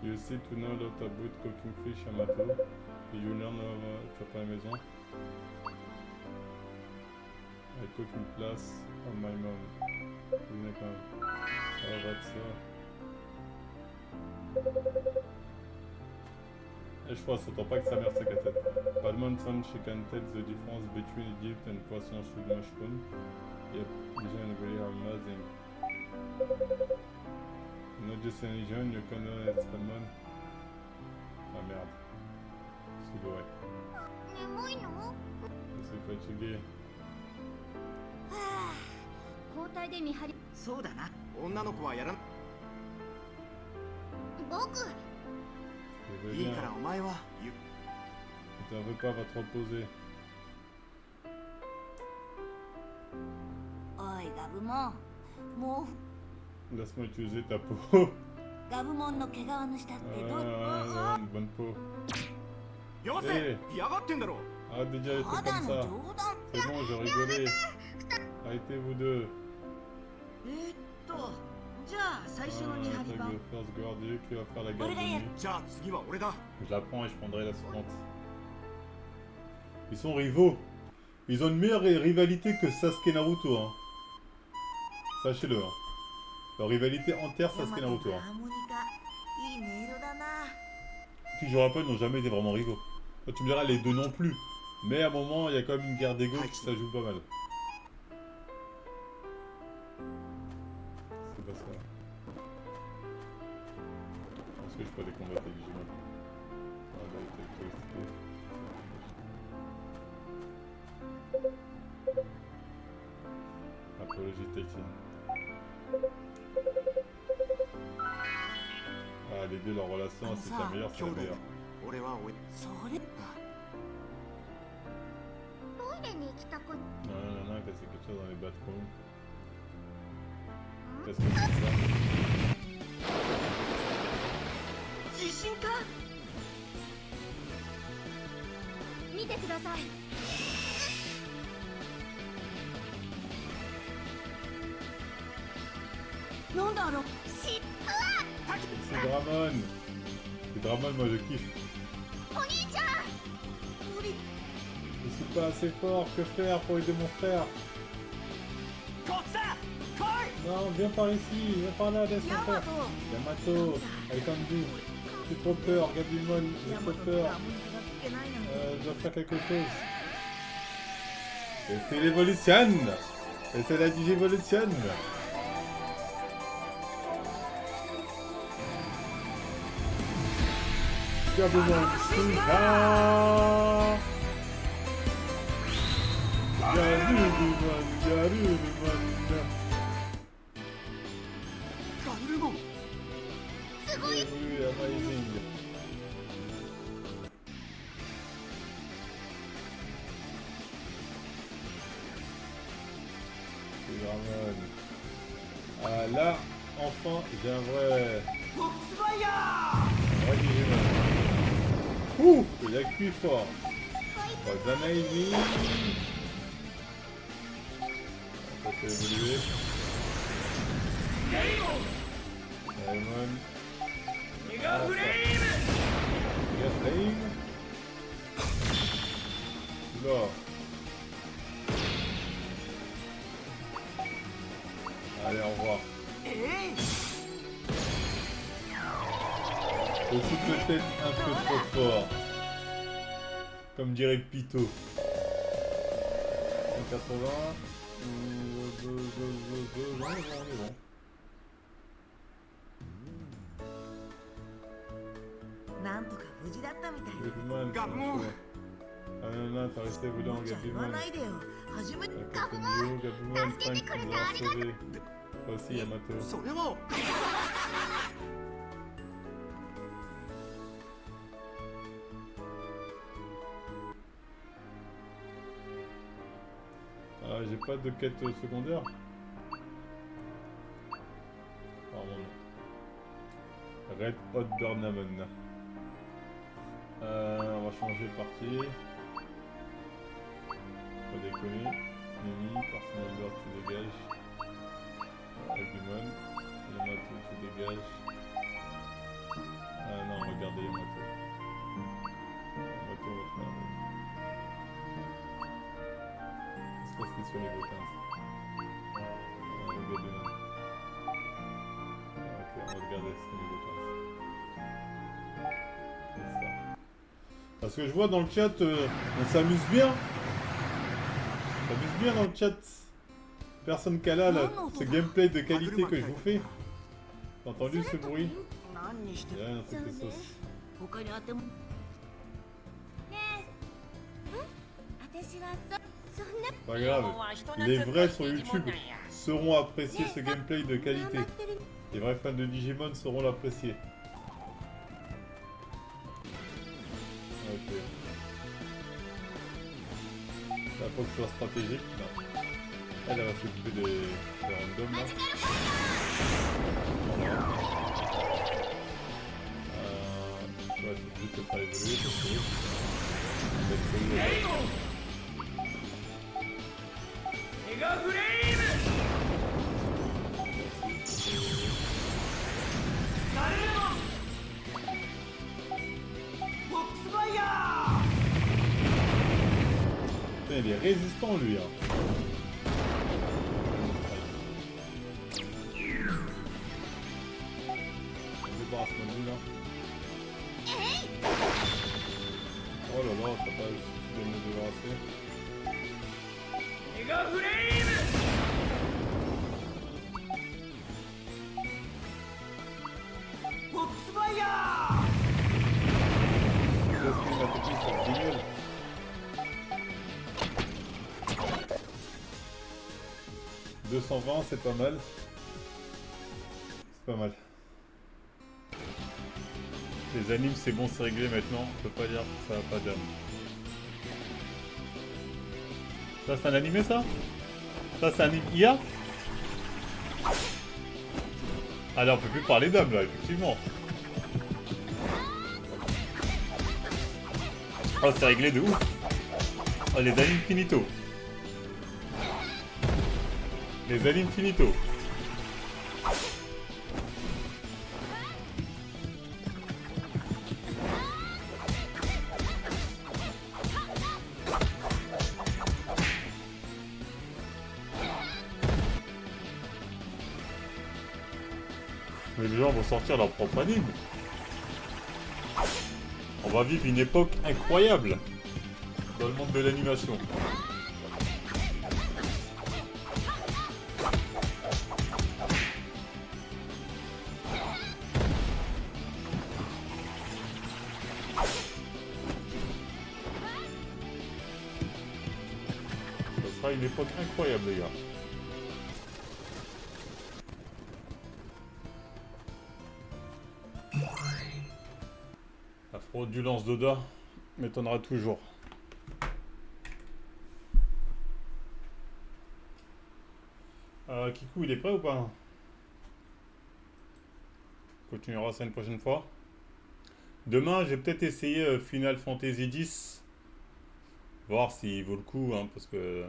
You see to know a lot about cooking fish, Yamato. You learn tu vas pas à la maison. I cook in place of my mom. Oh, that's Et je crois, ça s'entend pas que sa mère sa cassette. Padman-san, she can tell the difference between Egypt and poisson soup mushroom. Yep, Asian really are amazing. Not just an Asian, you can know it's Padman. Ah merde. C'est vrai. 眠いの？ C'est fatigué. 交代で見張りそうだな。女の子はやらん。僕 Je veux いい bien. からお前はゆっ T'en veux pas, va te reposer. おいガブモンも Laisse-moi utiliser ta peau. うガブモンの毛皮の下ってどう Une bonne peau. よせ、え嫌がってんだろ。 Arrête de dire des た trucs だ comme の ça. 冗談 C'est bon, je rigolais. Arrêtez vous deux. じゃあ最初の見張り Attaque 番 de force Gordieu qui va faire la garde de Regarde. nuit. じゃあ次は俺だ。 Je la prends et je prendrai la suivante. Ils sont rivaux. Ils ont une meilleure rivalité que Sasuke et Naruto. Hein. Sachez-le. Hein. Leur rivalité enterre Sasuke et Naruto. Hein. ハーモニカいい音色だな。 Qui, je rappelle, n'ont jamais été vraiment rivaux. Toi, tu me diras, les deux non plus. Mais à un moment, il y a quand même une guerre d'ego qui ça joue pas mal. C'est pas ça. Est-ce que je peux aller combattre les Digimon? Ah, bah, il était expliqué. Apologie Taichi. Ah, les deux, leur relation, c'est la meilleure, c'est la meilleure. 俺はおい。それトイレに行きたく Non, non, non, casser quelque chose dans les bathrooms. Qu'est-ce que c'est ça? 地震か？見てくださいなんだろう C'est Dramon! C'est Dramon, moi je kiffe. お兄ちゃん Je suis pas assez fort, que faire pour aider mon frère? こっちだ。来い。 Non, viens par ici, viens par là, laisse mon frère. Yamato, I can't do. J'ai trop peur, Gabumon, j'ai trop peur. ハーモニカがつけないのに。 Je dois faire quelque chose. Et c'est l'évolution! Et c'est la Digivolution! Gabumon, Shinka! Garurumon, Garurumon! ガルルゴン。すごい Oui, amazing! C'est Dramon. Ah là, enfin, j'ai un vrai... フォックスファイヤ Un vrai Digimon. Ouh, il a cuit fort. Zanaimi. Ça fait évoluer. Daemon. ー。メガフレーム。 Mega Flame. Oula. Allez, au revoir. えい。 Je suis peut-être un peu trop fort. Comme dirait Pito. 180. On est bon. Gabumon. Ah non, non, t'as resté volant, Gabumon. Gabumon, Frank, tu dois sauver. Toi aussi, Yamato. Ah, j'ai pas de quête secondaire. Pardon. Red Hot Burnamen. On va changer de partie. Pas déconner. Mimi, Personal Lord, tu dégages. Agumon. Yamato, tu dégages. Ah non, regardez Yamato. Yamato, votre merde. Je pense qu'il soit niveau 15. Le gars de... Ok, on va regarder ce niveau 15. C'est ça. Parce que je vois dans le chat, on s'amuse bien. On s'amuse bien dans le chat. Personne qu'à là, ce gameplay de qualité que je vous fais. T'as entendu ce bruit? Il y a un truc de sauce. Pas grave, les vrais sur YouTube sauront apprécier ce gameplay de qualité. Les vrais fans de Digimon sauront l'apprécier. Ok. Là, faut que ce soit stratégique. Non. Elle va s'occuper des randoms là. Je vais juste te faire évoluer parce que... Putain, il est résistant lui hein. On débarrasse mon bout là. Oh là là, t'as pas réussi de me débarrasser. « 220, c'est pas mal. C'est pas mal. Les animes, c'est bon, c'est réglé maintenant. On peut pas dire que ça va pas d'âme. Ça, c'est un animé, ça? Ça, c'est un IA? Ah là, on peut plus parler d'âme, là, effectivement. Oh, c'est réglé de ouf. Oh, les animes finito. Les animes finito. Mais les gens vont sortir leur propre anime. On va vivre une époque incroyable dans le monde de l'animation. Ce sera une époque incroyable, les gars. La fraudulence d'Oda m'étonnera toujours. Kikou, il est prêt ou pas? On continuera ça une prochaine fois. Demain, je vais peut-être essayer Final Fantasy X. Voir s'il vaut le coup, hein, parce que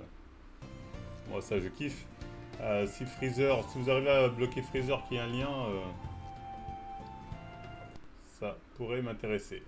moi ça je kiffe. Si Freezer, si vous arrivez à bloquer Freezer qui a un lien, ça pourrait m'intéresser.